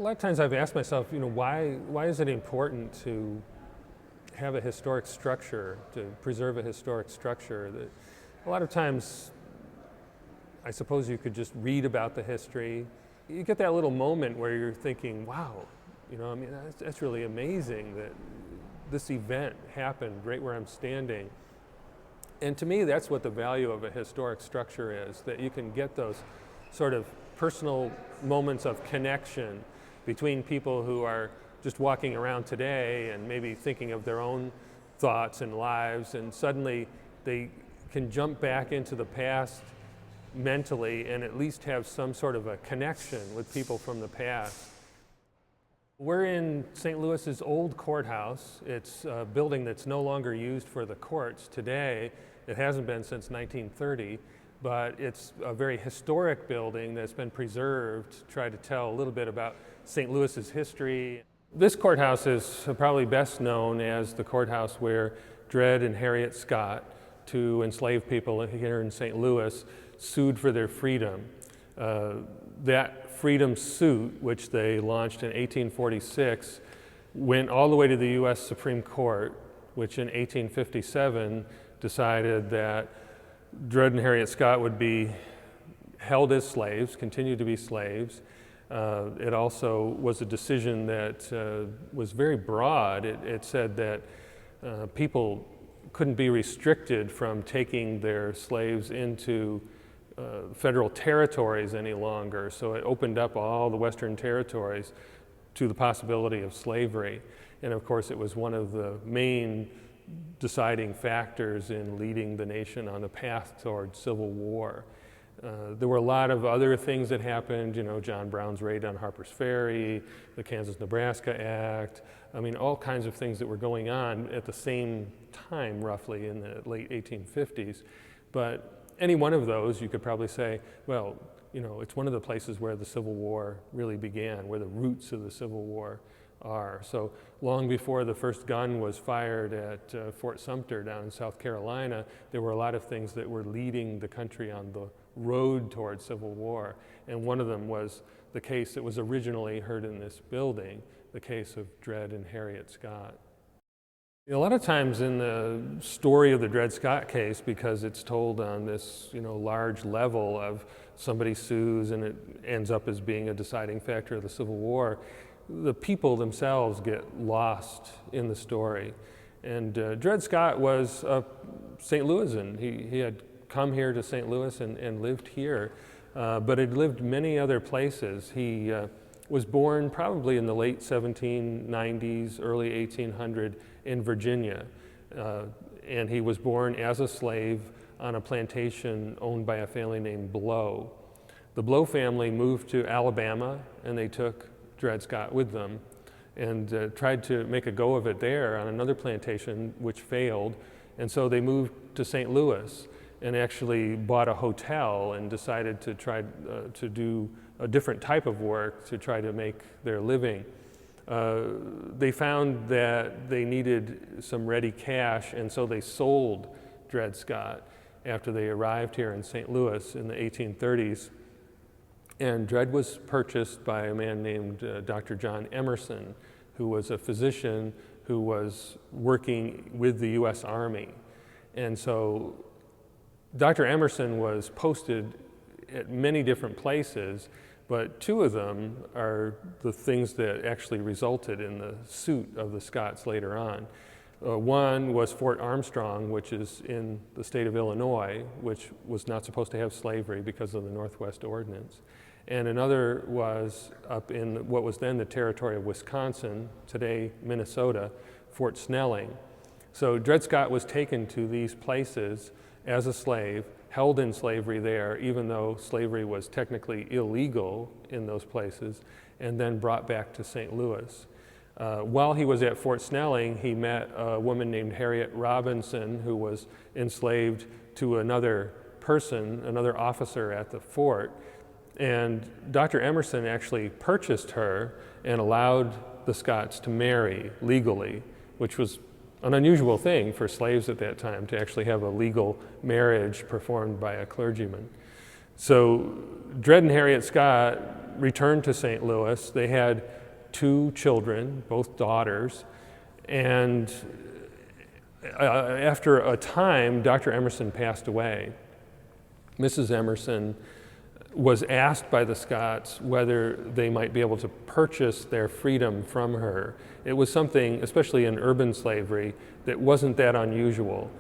A lot of times I've asked myself, why is it important to have a historic structure, to preserve a historic structure? That a lot of times, I suppose you could just read about the history. You get that little moment where you're thinking, wow, that's really amazing that this event happened right where I'm standing. And to me, that's what the value of a historic structure is, that you can get those sort of personal moments of connection between people who are just walking around today and maybe thinking of their own thoughts and lives, and suddenly they can jump back into the past mentally and at least have some sort of a connection with people from the past. We're in St. Louis's Old Courthouse. It's a building that's no longer used for the courts today. It hasn't been since 1930, but it's a very historic building that's been preserved to try to tell a little bit about St. Louis's history. This courthouse is probably best known as the courthouse where Dred and Harriet Scott, two enslaved people here in St. Louis, sued for their freedom. That freedom suit, which they launched in 1846, went all the way to the U.S. Supreme Court, which in 1857 decided that Dred and Harriet Scott would be held as slaves, continue to be slaves. It also was a decision that was very broad. It said that people couldn't be restricted from taking their slaves into federal territories any longer. So it opened up all the Western territories to the possibility of slavery. And of course, it was one of the main deciding factors in leading the nation on the path toward civil war. There were a lot of other things that happened, John Brown's raid on Harper's Ferry, the Kansas-Nebraska Act, all kinds of things that were going on at the same time, roughly, in the late 1850s. But any one of those, you could probably say, well, it's one of the places where the Civil War really began, where the roots of the Civil War are. So long before the first gun was fired at Fort Sumter down in South Carolina, there were a lot of things that were leading the country on the road toward civil war. And one of them was the case that was originally heard in this building, the case of Dred and Harriet Scott. A lot of times in the story of the Dred Scott case, because it's told on this large level of somebody sues and it ends up as being a deciding factor of the Civil War, the people themselves get lost in the story. And Dred Scott was a St. Louisan. He had come here to St. Louis and lived here, but had lived many other places. He was born probably in the late 1790s, early 1800 in Virginia. And he was born as a slave on a plantation owned by a family named Blow. The Blow family moved to Alabama, and they took Dred Scott with them and tried to make a go of it there on another plantation, which failed. And so they moved to St. Louis and actually bought a hotel and decided to try to do a different type of work to try to make their living. They found that they needed some ready cash, and so they sold Dred Scott after they arrived here in St. Louis in the 1830s. And Dred was purchased by a man named Dr. John Emerson, who was a physician who was working with the U.S. Army. And so Dr. Emerson was posted at many different places, but two of them are the things that actually resulted in the suit of the Scotts later on. One was Fort Armstrong, which is in the state of Illinois, which was not supposed to have slavery because of the Northwest Ordinance. And another was up in what was then the territory of Wisconsin, today Minnesota, Fort Snelling. So Dred Scott was taken to these places as a slave, held in slavery there, even though slavery was technically illegal in those places, and then brought back to St. Louis. While he was at Fort Snelling, he met a woman named Harriet Robinson, who was enslaved to another person, another officer at the fort. And Dr. Emerson actually purchased her and allowed the Scotts to marry legally, which was an unusual thing for slaves at that time, to actually have a legal marriage performed by a clergyman. So Dred and Harriet Scott returned to St. Louis. They had 2 children, both daughters, and after a time, Dr. Emerson passed away. Mrs. Emerson was asked by the Scotts whether they might be able to purchase their freedom from her. It was something, especially in urban slavery, that wasn't that unusual,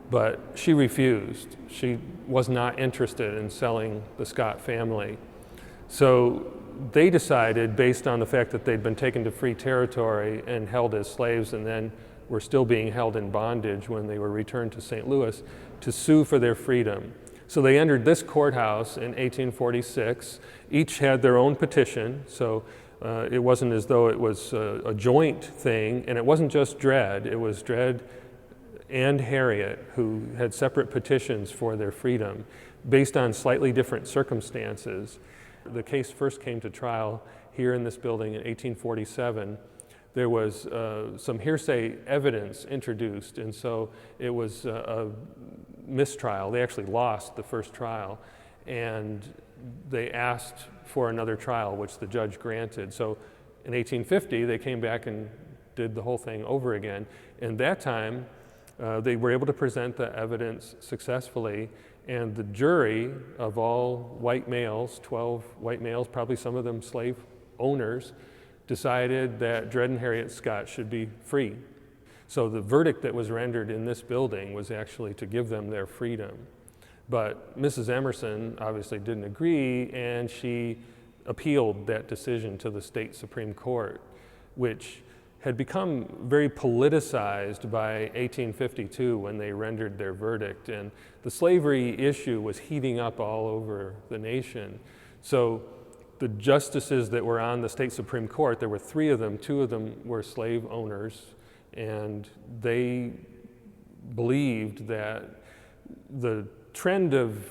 but she refused. She was not interested in selling the Scott family. So they decided, based on the fact that they'd been taken to free territory and held as slaves and then were still being held in bondage when they were returned to St. Louis, to sue for their freedom. So they entered this courthouse in 1846. Each had their own petition, so it wasn't as though it was a joint thing, and it wasn't just Dred, it was Dred and Harriet who had separate petitions for their freedom based on slightly different circumstances. The case first came to trial here in this building in 1847. There was some hearsay evidence introduced, and so it was a mistrial. They actually lost the first trial, and they asked for another trial, which the judge granted. So in 1850, they came back and did the whole thing over again. And that time, they were able to present the evidence successfully, and the jury of all white males, 12 white males, probably some of them slave owners, decided that Dred and Harriet Scott should be free. So the verdict that was rendered in this building was actually to give them their freedom. But Mrs. Emerson obviously didn't agree, and she appealed that decision to the state Supreme Court, which had become very politicized by 1852 when they rendered their verdict. And the slavery issue was heating up all over the nation. So the justices that were on the state Supreme Court, there were 3 of them, 2 of them were slave owners, and they believed that the trend of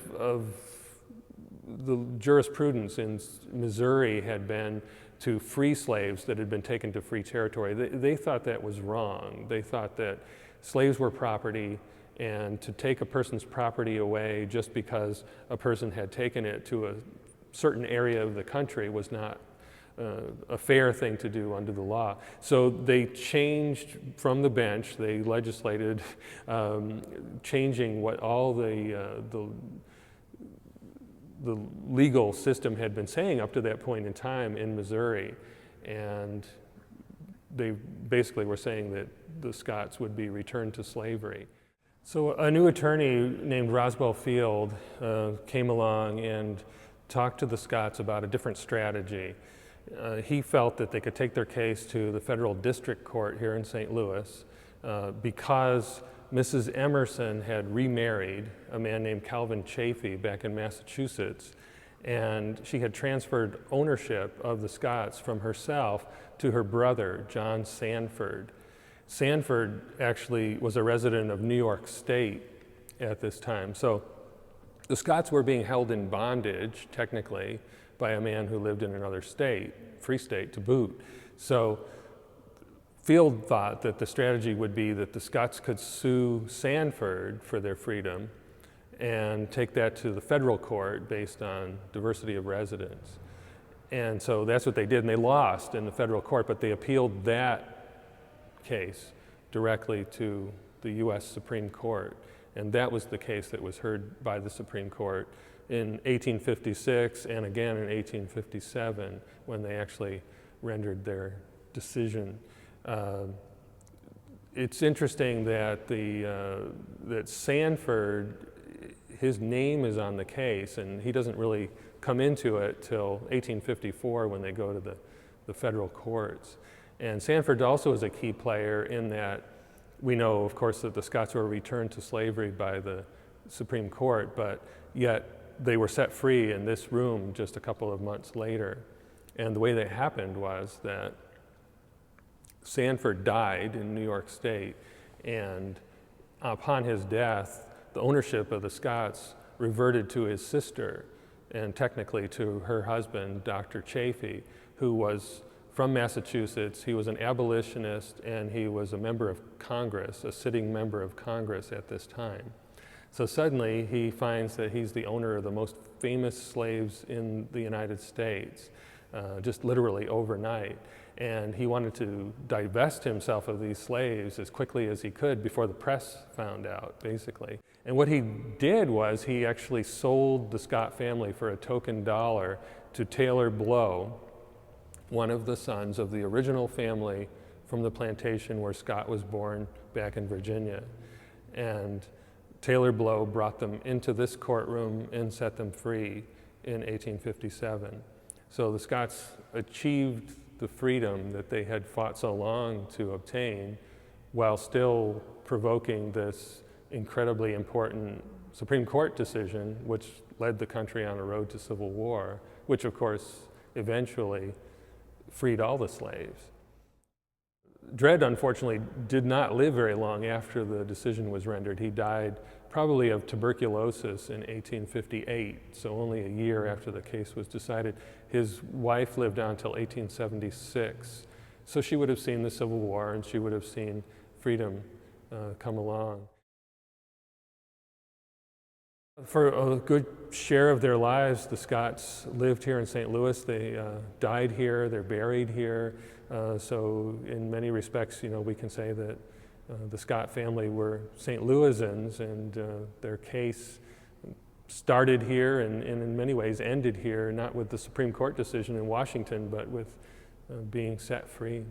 the jurisprudence in Missouri had been to free slaves that had been taken to free territory. They thought that was wrong. They thought that slaves were property, and to take a person's property away just because a person had taken it to a certain area of the country was not a fair thing to do under the law. So they changed from the bench, they legislated changing what all the legal system had been saying up to that point in time in Missouri. And they basically were saying that the Scotts would be returned to slavery. So a new attorney named Roswell Field came along and talked to the Scotts about a different strategy. He felt that they could take their case to the federal district court here in St. Louis because Mrs. Emerson had remarried a man named Calvin Chaffee back in Massachusetts, and she had transferred ownership of the Scotts from herself to her brother, John Sanford. Sanford actually was a resident of New York State at this time. So the Scotts were being held in bondage, technically, by a man who lived in another state, free state to boot. So Field thought that the strategy would be that the Scotts could sue Sanford for their freedom and take that to the federal court based on diversity of residence. And so that's what they did, and they lost in the federal court, but they appealed that case directly to the U.S. Supreme Court. And that was the case that was heard by the Supreme Court in 1856 and again in 1857 when they actually rendered their decision. It's interesting that that Sanford, his name is on the case, and he doesn't really come into it till 1854 when they go to the federal courts. And Sanford also is a key player in that we know, of course, that the Scotts were returned to slavery by the Supreme Court, but yet they were set free in this room just a couple of months later. And the way that happened was that Sanford died in New York State, and upon his death, the ownership of the Scotts reverted to his sister, and technically to her husband, Dr. Chaffee, who was from Massachusetts. He was an abolitionist, and he was a member of Congress, a sitting member of Congress at this time. So suddenly he finds that he's the owner of the most famous slaves in the United States. just literally overnight. And he wanted to divest himself of these slaves as quickly as he could before the press found out, basically. And what he did was he actually sold the Scott family for a token dollar to Taylor Blow, one of the sons of the original family from the plantation where Scott was born back in Virginia. And Taylor Blow brought them into this courtroom and set them free in 1857. So the Scotts achieved the freedom that they had fought so long to obtain while still provoking this incredibly important Supreme Court decision, which led the country on a road to civil war, which of course eventually freed all the slaves. Dred, unfortunately, did not live very long after the decision was rendered. He died probably of tuberculosis in 1858, so only a year after the case was decided. His wife lived on until 1876, so she would have seen the Civil War and she would have seen freedom come along. For a good share of their lives, the Scotts lived here in St. Louis. They died here, they're buried here. So in many respects, we can say that the Scott family were St. Louisans, and their case started here and in many ways ended here, not with the Supreme Court decision in Washington, but with being set free.